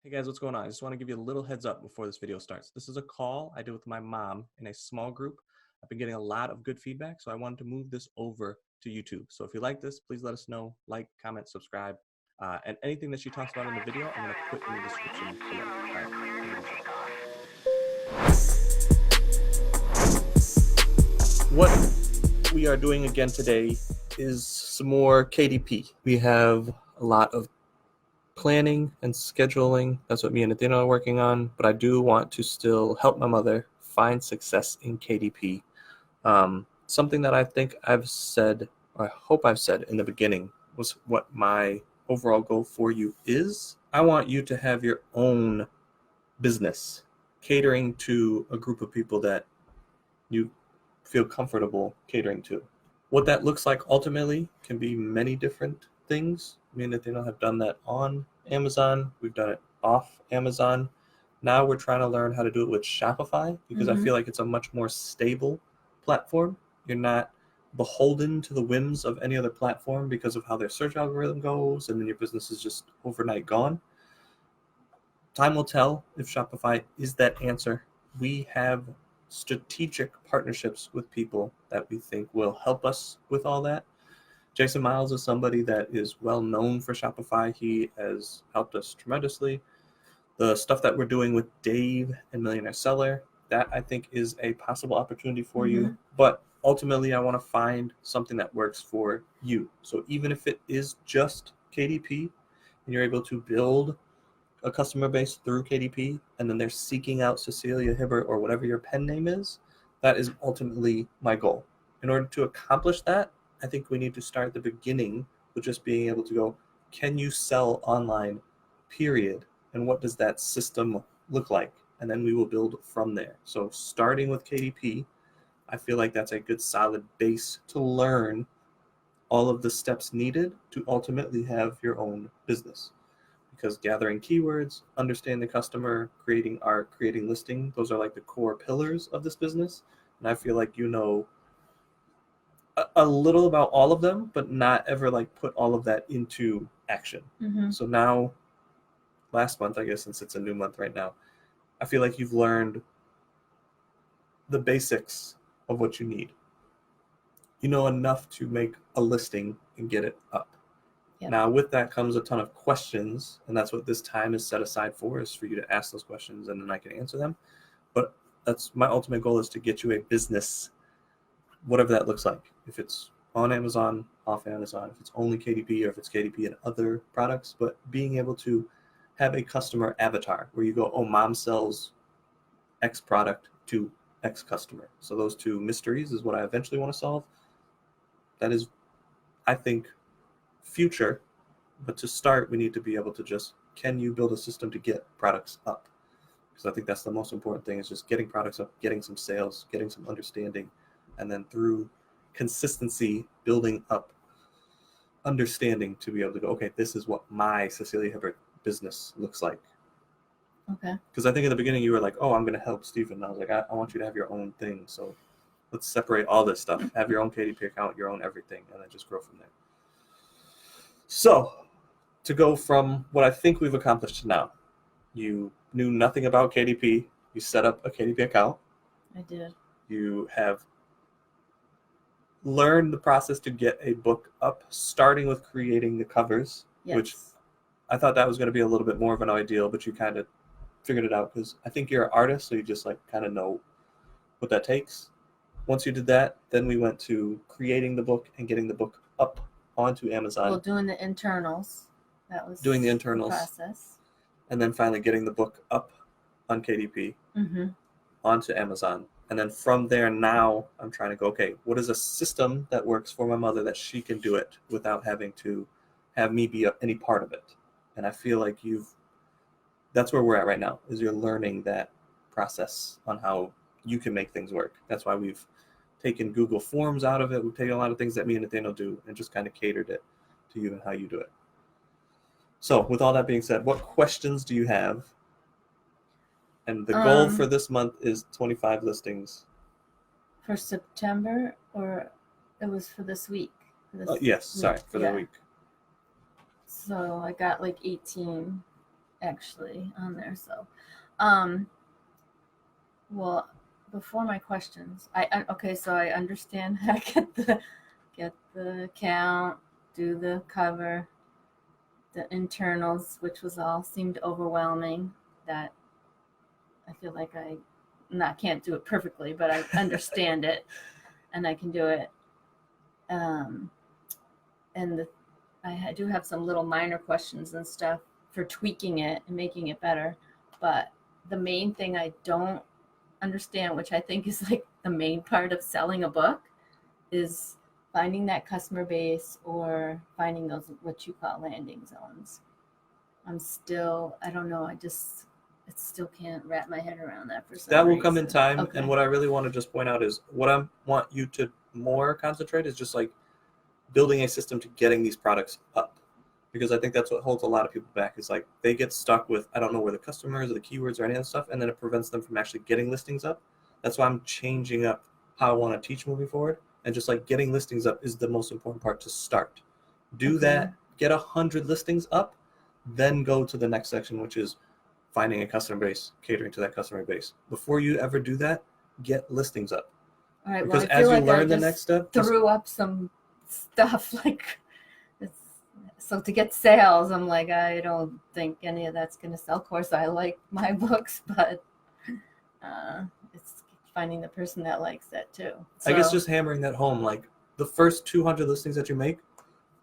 Hey guys, what's going on? I just want to give you a little heads up before this video starts. This is a call I did with my mom in a small group. I've been getting a lot of good feedback, so I wanted to move this over to YouTube. So if you like this, please let us know, like, comment, subscribe, and anything that she talks about in the video, I'm going to put in the description below. All right, here we go. What we are doing again today is some more KDP. We have a lot of planning and scheduling. That's what me and Athena are working on, but I do want to still help my mother find success in KDP. Something that I think I've said, or I hope I've said in the beginning, was what my overall goal for you is. I want you to have your own business catering to a group of people that you feel comfortable catering to. What that looks like ultimately can be many different things. Me and Athena have done that on Amazon. We've done it off Amazon. Now we're trying to learn how to do it with Shopify because I feel like it's a much more stable platform. You're not beholden to the whims of any other platform because of how their search algorithm goes, and then your business is just overnight gone. Time will tell if Shopify is that answer. We have strategic partnerships with people that we think will help us with all that. Jason Miles is somebody that is well known for Shopify. He has helped us tremendously. The stuff that we're doing with Dave and Millionaire Seller, that I think is a possible opportunity for you. But ultimately, I want to find something that works for you. So even if it is just KDP and you're able to build a customer base through KDP, and then they're seeking out Cecilia Hibbert or whatever your pen name is, that is ultimately my goal. In order to accomplish that, I think we need to start at the beginning with just being able to go, can you sell online, period? And what does that system look like? And then we will build from there. So starting with KDP, I feel like that's a good solid base to learn all of the steps needed to ultimately have your own business. Because gathering keywords, understanding the customer, creating art, creating listing, those are like the core pillars of this business. And I feel like you know a little about all of them, but not ever like put all of that into action. So now, last month, I guess, since it's a new month right now, I feel like you've learned the basics of what you need. You know enough to make a listing and get it up. Now, with that comes a ton of questions, and that's what this time is set aside for, is for you to ask those questions, and then I can answer them. But that's my ultimate goal, is to get you a business, whatever that looks like. If it's on Amazon, off Amazon, if it's only KDP, or if it's KDP and other products, but being able to have a customer avatar where you go, oh, mom sells X product to X customer. So those two mysteries is what I eventually want to solve. That is, I think, future, but to start we need to be able to just, can you build a system to get products up? Because I think that's the most important thing, is just getting products up, getting some sales, getting some understanding, and then through consistency building up understanding to be able to go, okay, this is what my Cecilia Hibbert business looks like. Because I think in the beginning you were like, oh, I'm going to help Stephen, and I was like, I want you to have your own thing, so let's separate all this stuff, have your own KDP account, your own everything, and then just grow from there. So, to go from what I think we've accomplished to now, you knew nothing about KDP. You set up a KDP account. I did. You have learned the process to get a book up, starting with creating the covers, which I thought that was going to be a little bit more of an ideal, but you kind of figured it out because I think you're an artist, so you just like kind of know what that takes. Once you did that, then we went to creating the book and getting the book up onto Amazon. Well, doing the internals. That was doing the internals. The process. And then finally getting the book up on KDP onto Amazon. And then from there, now I'm trying to go, okay, what is a system that works for my mother that she can do it without having to have me be any part of it? And I feel like that's where we're at right now, is you're learning that process on how you can make things work. That's why we've taken Google Forms out of it. We've taken a lot of things that me and Nathaniel do and just kind of catered it to you and how you do it. So with all that being said, what questions do you have? And the goal for this month is 25 listings. For September, or it was for this week? Yes, sorry, for the week. So I got like 18. actually on there. So, um, well, before my questions, okay. So I understand how to get the count, do the cover, the internals, which was all seemed overwhelming. That I feel like I not can't do it perfectly, but I understand it and I can do it. Um, and I do have some little minor questions and stuff for tweaking it and making it better. But the main thing I don't understand, which I think is like the main part of selling a book, is finding that customer base or finding those what you call landing zones. I don't know, it still can't wrap my head around that for some That will reason. come in time. Okay. And what I really want to just point out is what I want you to more concentrate is just like building a system to getting these products up. Because I think that's what holds a lot of people back. Is like they get stuck with, I don't know where the customer is or the keywords or any of that stuff, and then it prevents them from actually getting listings up. That's why I'm changing up how I want to teach moving forward. And just like getting listings up is the most important part to start. Do Okay. that, get 100 listings up, then go to the next section, which is finding a customer base, catering to that customer base. Before you ever do that, get listings up. All right. Because Well, I as feel you like learn I the just next step, just threw up some stuff like it's, so to get sales, I'm like, I don't think any of that's going to sell. Of course, I like my books, but it's finding the person that likes that too. I guess So, just hammering that home, like the first 200 listings that you make,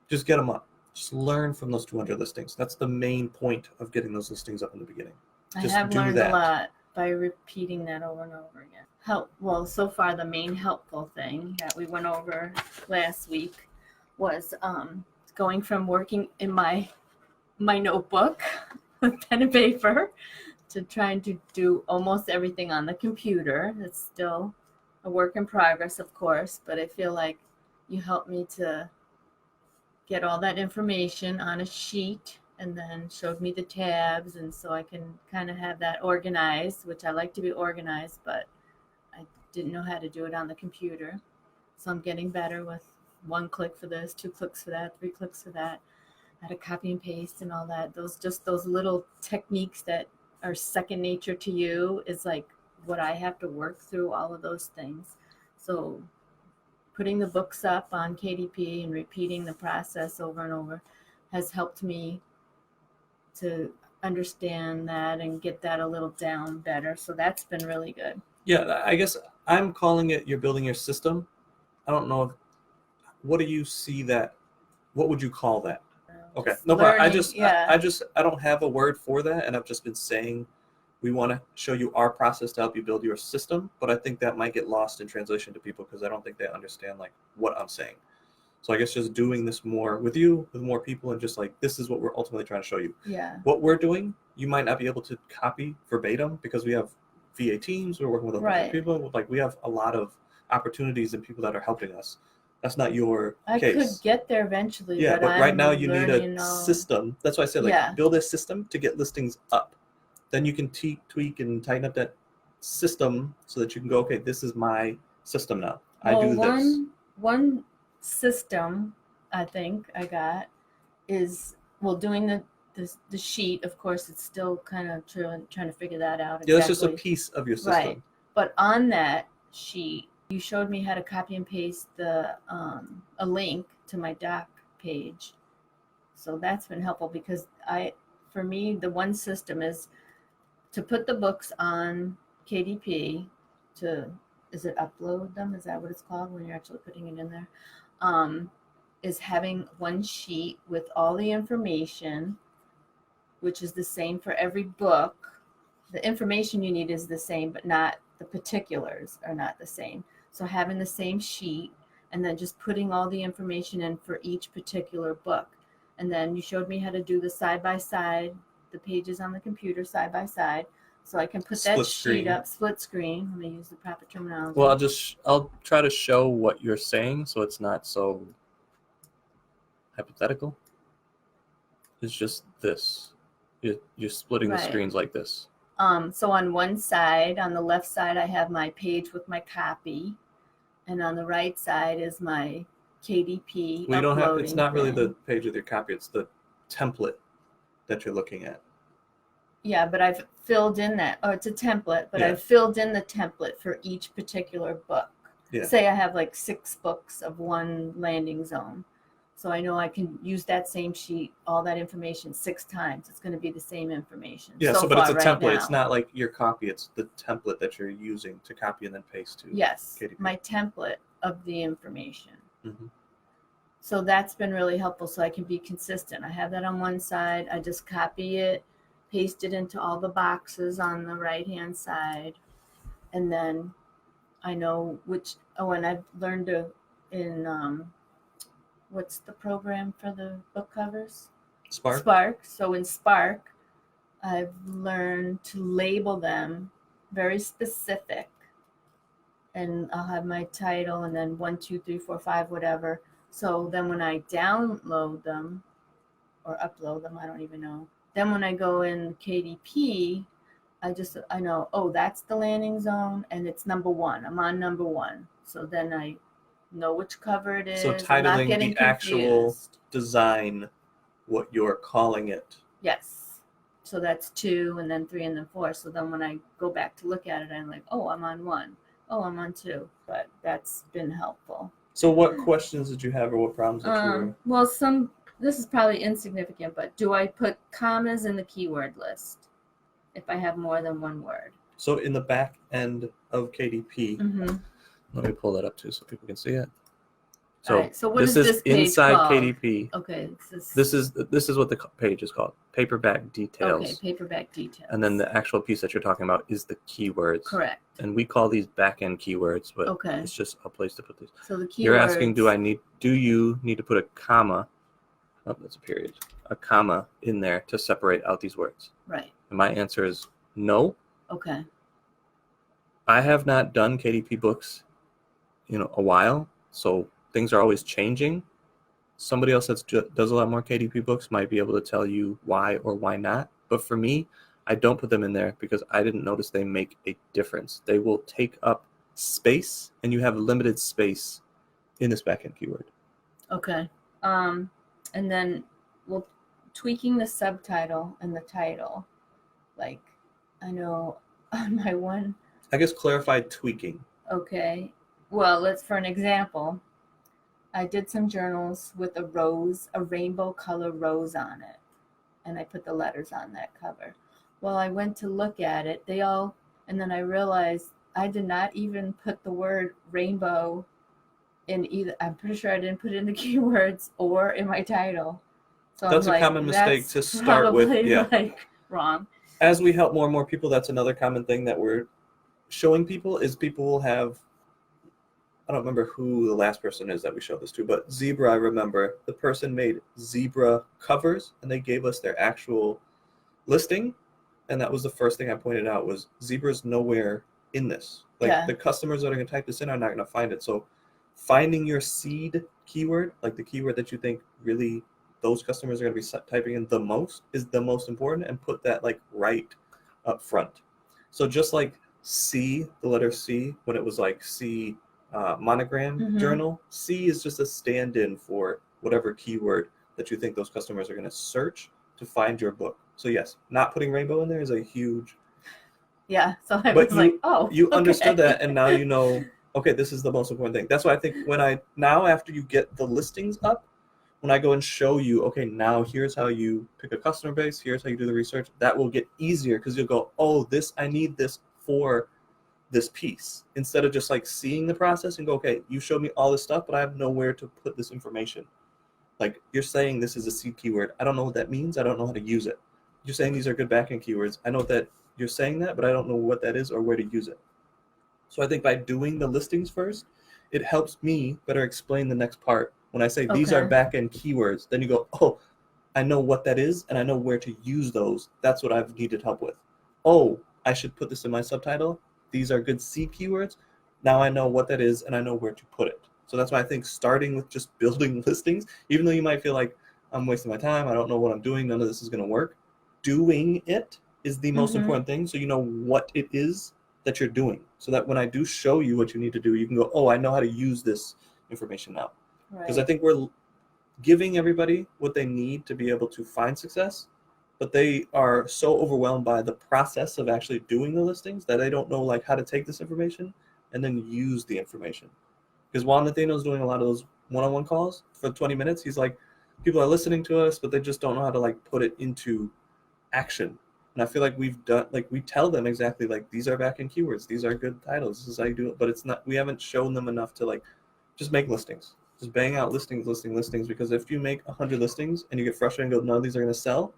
just get them up. Just learn from those 200 listings. That's the main point of getting those listings up in the beginning. I Just have do learned that. a lot by repeating that over and over again. Well, so far the main helpful thing that we went over last week was going from working in my notebook with pen and paper to trying to do almost everything on the computer. It's still a work in progress, of course, but I feel like you helped me to get all that information on a sheet and then showed me the tabs, and so I can kind of have that organized, which I like to be organized, but I didn't know how to do it on the computer. So I'm getting better with 1 click for this, 2 clicks for that, 3 clicks for that, how to copy and paste and all that. Those little techniques that are second nature to you is like what I have to work through, all of those things. So putting the books up on KDP and repeating the process over and over has helped me to understand that and get that a little down better. So that's been really good. Yeah, I guess I'm calling it you're building your system. I don't know. What do you see that? What would you call that? Okay, no problem. I don't have a word for that, and I've just been saying we want to show you our process to help you build your system, but I think that might get lost in translation to people because I don't think they understand like what I'm saying. So I guess just doing this more with you, with more people, and just like this is what we're ultimately trying to show you. Yeah. What we're doing, you might not be able to copy verbatim because we have VA teams, we're working with a bunch of people. Like we have a lot of opportunities and people that are helping us. That's not your case. I could get there eventually. Yeah, but right now you need a all... system. That's why I said like build a system to get listings up. Then you can tweak and tighten up that system so that you can go, okay, this is my system now. I do this. One system I think I got is, well, doing the sheet, of course, it's still kind of trying to figure that out. Yeah, that's just a piece of your system. Right. But on that sheet, you showed me how to copy and paste a link to my doc page. So that's been helpful because for me, the one system is to put the books on KDP is it upload them? Is that what it's called when you're actually putting it in there? Is having one sheet with all the information, which is the same for every book. The information you need is the same, but not the particulars are not the same. So having the same sheet and then just putting all the information in for each particular book. And then you showed me how to do the side by side, the pages on the computer side by side. So I can put that sheet up, split screen. Let me use the proper terminology. Well, I'll try to show what you're saying so it's not so hypothetical. It's just this. You're splitting the screens like this. So on one side, on the left side, I have my page with my copy. And on the right side is my KDP. Well, you don't have, it's not really the page with your copy, it's the template that you're looking at. Yeah, but I've filled in that. Oh, it's a template, but Yeah. I've filled in the template for each particular book. Yeah. Say I have like 6 books of one landing zone. So I know I can use that same sheet, all that information 6 times. It's going to be the same information. Yeah, so but it's a far template. right It's now. not like your copy. It's the template that you're using to copy and then paste to Yes, KDP. my template of the information. Mm-hmm. So that's been really helpful so I can be consistent. I have that on one side. I just copy it, paste it into all the boxes on the right-hand side, and then I know which. Oh, and I've learned in what's the program for the book covers? Spark. So in Spark, I've learned to label them very specific, and I'll have my title and then 1, 2, 3, 4, 5, whatever. So then when I download them or upload them, I don't even know. Then when I go in KDP, I know, oh, that's the landing zone and it's number 1. I'm on number 1. So then I know which cover it is. So I'm not titling getting the actual confused. design, what you're calling it. Yes. So that's 2 and then 3 and then 4. So then when I go back to look at it, I'm like, oh, I'm on 1. Oh, I'm on 2. But that's been helpful. So what questions did you have or what problems did you were? Well, this is probably insignificant, but do I put commas in the keyword list if I have more than one word? So in the back end of KDP, Mm-hmm. let me pull that up too so people can see it. So, right, so what this is this page inside called? KDP. Okay. This is what the page is called, paperback details. Okay, paperback details. And then the actual piece that you're talking about is the keywords. Correct. And we call these back-end keywords, but okay. it's just a place to put these. So the keywords. You're asking, do you need to put a comma? Oh, that's a period. A comma in there to separate out these words. Right. And my answer is no. Okay. I have not done KDP books, a while, so things are always changing. Somebody else that does a lot more KDP books might be able to tell you why or why not. But for me, I don't put them in there because I didn't notice they make a difference. They will take up space, and you have limited space in this backend keyword. Okay. And then tweaking the subtitle and the title. Like, I know on my one. I guess clarify tweaking. Okay. Well, for an example. I did some journals with a rainbow color rose on it. And I put the letters on that cover. Well, I went to look at it. And then I realized I did not even put the word rainbow in either. I'm pretty sure I didn't put it in the keywords or in my title. So that's a common mistake to start with. Yeah. Wrong. As we help more and more people, that's another common thing that we're showing people is people will have, I don't remember who the last person is that we showed this to, but Zebra, I remember the person made Zebra covers and they gave us their actual listing. And that was the first thing I pointed out was Zebra's nowhere in this. The customers that are going to type this in are not going to find it. So finding your seed keyword, like the keyword that you think really those customers are going to be typing in the most is the most important, and put that right up front. So just like C, the letter C, when it was C monogram journal, C is just a stand-in for whatever keyword that you think those customers are going to search to find your book. So yes, not putting rainbow in there is a huge. Yeah. So I was you understood that, and now you know. Okay, this is the most important thing. That's why I think after you get the listings up, when I go and show you, okay, now here's how you pick a customer base, here's how you do the research, that will get easier because you'll go, oh, I need this for this piece, instead of just seeing the process and go, okay, you showed me all this stuff, but I have nowhere to put this information. You're saying this is a seed keyword. I don't know what that means. I don't know how to use it. You're saying these are good backend keywords. I know that you're saying that, but I don't know what that is or where to use it. So I think by doing the listings first, it helps me better explain the next part. When I say these are backend keywords, then you go, oh, I know what that is and I know where to use those. That's what I've needed help with. Oh, I should put this in my subtitle. These are good seed keywords. Now I know what that is and I know where to put it. So that's why I think starting with just building listings, even though you might feel like I'm wasting my time, I don't know what I'm doing, none of this is going to work, doing it is the most important thing. So you know what it is that you're doing. So that when I do show you what you need to do, you can go, oh, I know how to use this information now. Because I think we're giving everybody what they need to be able to find success, but they are so overwhelmed by the process of actually doing the listings that they don't know like how to take this information and then use the information. Because Juan Nathaniel is doing a lot of those one-on-one calls for 20 minutes. He's like, people are listening to us, but they just don't know how to like put it into action. And I feel like we've done, like we tell them exactly like these are back-end keywords, these are good titles, this is how you do it, but it's not, we haven't shown them enough to like just make listings. Just bang out listings, because if you make 100 listings and you get frustrated and go, no, these are going to sell,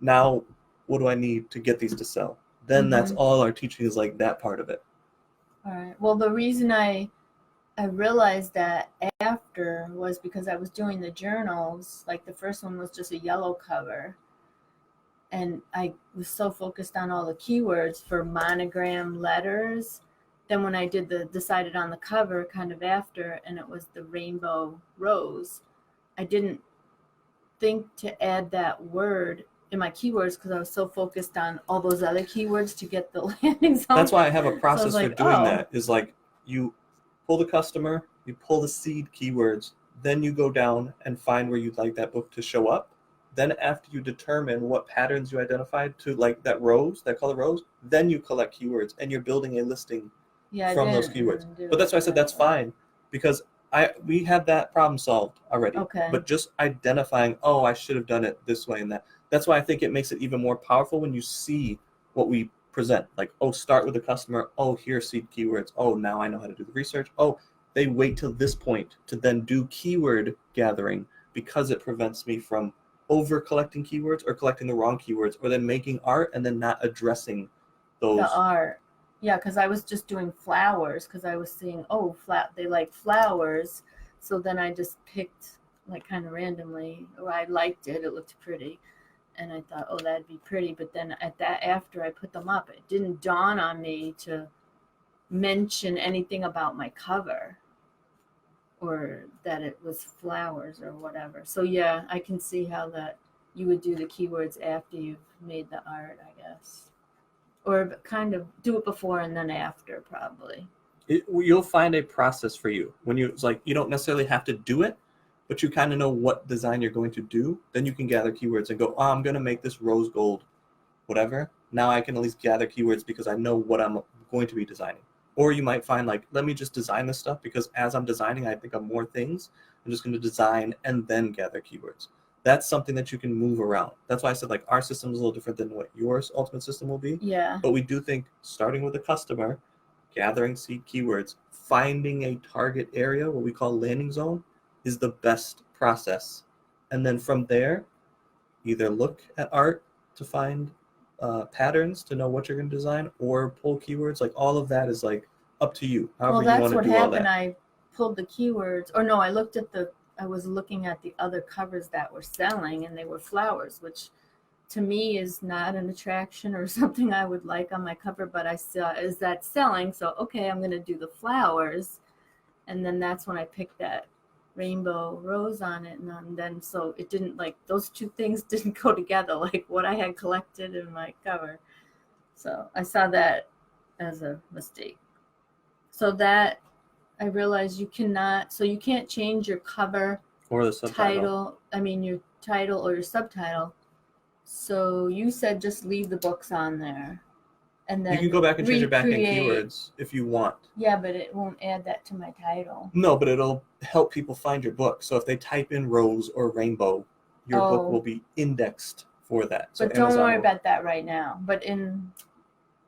now what do I need to get these to sell? Then that's all our teaching is like that part of it. All right. Well, the reason I realized that after was because I was doing the journals. Like the first one was just a yellow cover. And I was so focused on all the keywords for monogram letters. Then when I decided on the cover kind of after, and it was the rainbow rose, I didn't think to add that word in my keywords because I was so focused on all those other keywords to get the landing zone. That's why I have a process So for doing that is like you pull the customer, you pull the seed keywords, then you go down and find where you'd like that book to show up. Then after you determine what patterns you identified to like that rose, that color rose, then you collect keywords and you're building a listing from those keywords. But that's why I said that's fine because we had that problem solved already. Okay. But just identifying, oh, I should have done it this way and that. That's why I think it makes it even more powerful when you see what we present. Like, oh, start with the customer. Oh, here's seed keywords. Oh, now I know how to do the research. Oh, they wait till this point to then do keyword gathering because it prevents me from over collecting keywords or collecting the wrong keywords or then making art and then not addressing those. The art. Yeah, because I was just doing flowers because I was seeing, they like flowers. So then I just picked like kind of randomly, or I liked it. It looked pretty. And I thought, oh, that'd be pretty. But then after I put them up, it didn't dawn on me to mention anything about my cover or that it was flowers or whatever. So yeah, I can see how that you would do the keywords after you've made the art, I guess. Or kind of do it before and then after, probably. You'll find a process for you. It's like you don't necessarily have to do it, but you kind of know what design you're going to do. Then you can gather keywords and go, oh, I'm going to make this rose gold, whatever. Now I can at least gather keywords because I know what I'm going to be designing. Or you might find like, let me just design this stuff because as I'm designing, I think of more things. I'm just going to design and then gather keywords. That's something that you can move around. That's why I said like our system is a little different than what your ultimate system will be. Yeah. But we do think starting with the customer, gathering seed keywords, finding a target area, what we call landing zone, is the best process. And then from there, either look at art to find patterns to know what you're going to design or pull keywords. Like all of that is like up to you. However you want to do all that. Well, that's what happened. I pulled the keywords, or no, I was looking at the other covers that were selling and they were flowers, which to me is not an attraction or something I would like on my cover, but I saw, is that selling? So, okay, I'm going to do the flowers. And then that's when I picked that rainbow rose on it. And then, so it didn't like, those two things didn't go together, like what I had collected in my cover. So I saw that as a mistake. So that I realized you can't change your cover or the subtitle. Your title or your subtitle. So you said just leave the books on there. And then you can go back and change your back-end keywords if you want. Yeah, but it won't add that to my title. No, but it'll help people find your book. So if they type in rose or rainbow, your book will be indexed for that. So but don't worry about that right now. But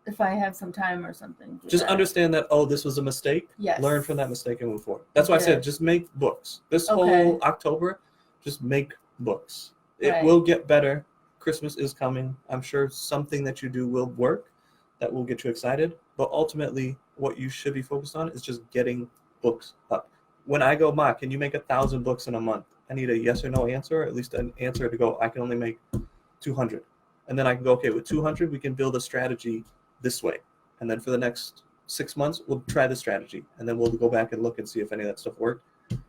if I have some time or something. Just understand that, this was a mistake. Yes. Learn from that mistake and move forward. That's why I said just make books. This whole October, just make books. It will get better. Christmas is coming. I'm sure something that you do will work. That will get you excited. But ultimately, what you should be focused on is just getting books up. When I go, Ma, can you make 1,000 books in a month? I need a yes or no answer, or at least an answer to go, I can only make 200. And then I can go, okay, with 200, we can build a strategy this way. And then for the next 6 months, we'll try the strategy. And then we'll go back and look and see if any of that stuff worked,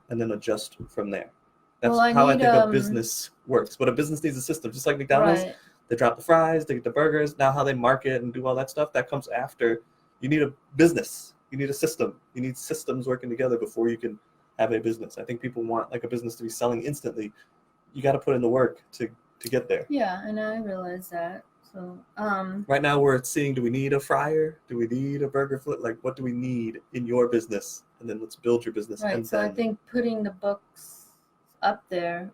and then adjust from there. That's how I think a business works. But a business needs a system, just like McDonald's. Right. They drop the fries, they get the burgers. Now how they market and do all that stuff, that comes after. You need a business. You need a system. You need systems working together before you can have a business. I think people want like a business to be selling instantly. You got to put in the work to to get there. Yeah, and I realize that. So, Right now we're seeing, do we need a fryer? Do we need a burger flip? Like, what do we need in your business? And then let's build your business. right. And So I then think putting the books up there,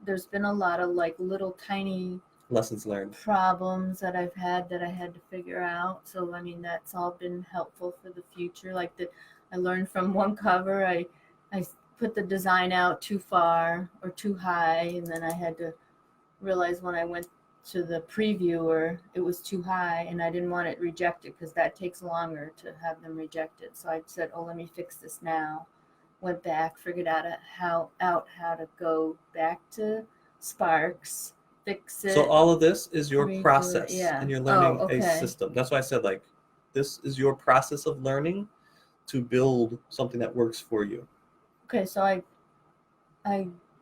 there's been a lot of like little tiny lessons learned. problems that I've had that I had to figure out. So I mean that's all been helpful for the future. Like I learned from one cover, I put the design out too far or too high, and then I had to realize when I went to the previewer it was too high, and I didn't want it rejected because that takes longer to have them rejected. So I said, oh, let me fix this now. Went back, figured out how to go back to Sparks, fix it. So all of this is your redo it, process, yeah. and you're learning Oh, a okay. system. That's why I said, like, this is your process of learning to build something that works for you. Okay, so I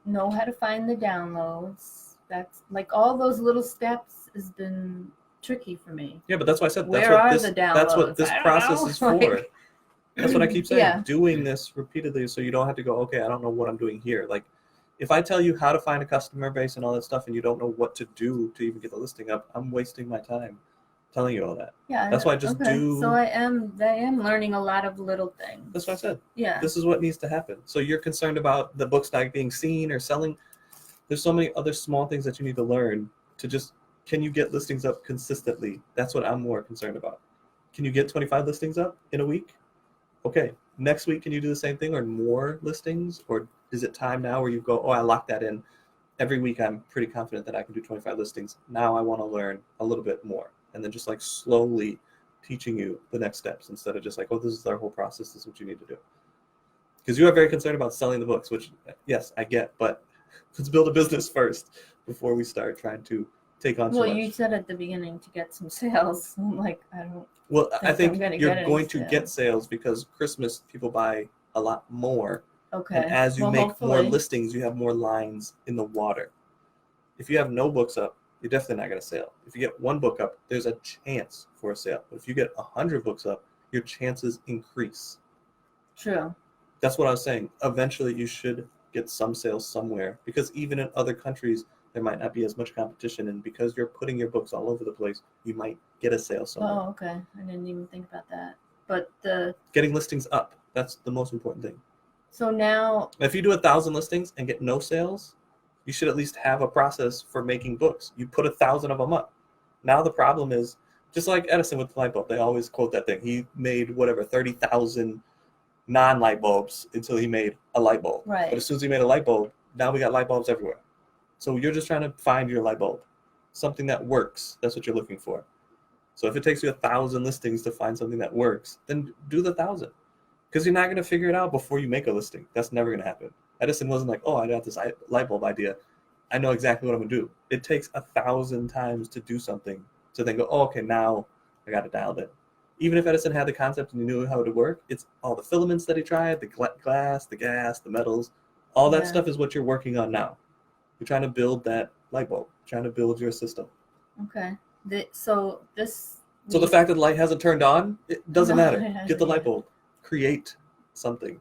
know how to find the downloads. That's like all those little steps has been tricky for me. Yeah, but that's why I said Where are the that's what downloads? this I don't process know. is for. Like- That's what I keep saying. Yeah. Doing this repeatedly so you don't have to go, okay, I don't know what I'm doing here. Like, if I tell you how to find a customer base and all that stuff and you don't know what to do to even get the listing up, I'm wasting my time telling you all that. Yeah. That's why I just do. So I am learning a lot of little things. That's what I said. Yeah. This is what needs to happen. So you're concerned about the books not being seen or selling. There's so many other small things that you need to learn to just, can you get listings up consistently? That's what I'm more concerned about. Can you get 25 listings up in a week? Okay, next week, can you do the same thing or more listings? Or is it time now where you go, oh, I locked that in. Every week, I'm pretty confident that I can do 25 listings. Now I want to learn a little bit more. And then just like slowly teaching you the next steps instead of just like, oh, this is our whole process. This is what you need to do. Because you are very concerned about selling the books, which, yes, I get. But let's build a business first before we start trying to take on too much. Well, you said at the beginning to get some sales. I'm like, I don't. Well, I think I'm you're get going to sales. get sales because Christmas people buy a lot more. Okay. And as you Well, make more hopefully. listings, you have more lines in the water. If you have no books up, you're definitely not going to sell. If you get one book up, there's a chance for a sale. But if you get 100 books up, your chances increase. True. That's what I was saying. Eventually, you should get some sales somewhere because even in other countries, there might not be as much competition. And because you're putting your books all over the place, you might get a sale somewhere. Oh, okay. I didn't even think about that. But Getting listings up, that's the most important thing. so now, If you do 1,000 listings and get no sales, you should at least have a process for making books. You put 1,000 of them up. Now the problem is, just like Edison with the light bulb, they always quote that thing. He made 30,000 non-light bulbs until he made a light bulb. right. But as soon as he made a light bulb, now we got light bulbs everywhere. So you're just trying to find your light bulb, something that works. That's what you're looking for. So if it takes you 1,000 listings to find something that works, then do the 1,000. Because you're not going to figure it out before you make a listing. That's never going to happen. Edison wasn't like, oh, I got this light bulb idea. I know exactly what I'm going to do. It takes 1,000 times to do something to then go, oh, okay, now I got it dialed in. Even if Edison had the concept and he knew how it would work, it's all the filaments that he tried, the glass, the gas, the metals, all that Yeah. stuff is what you're working on now. You're trying to build that light bulb, trying to build your system. Okay. So So the fact that the light hasn't turned on, it doesn't No, matter. it hasn't, Get the light yeah. bulb. Create something.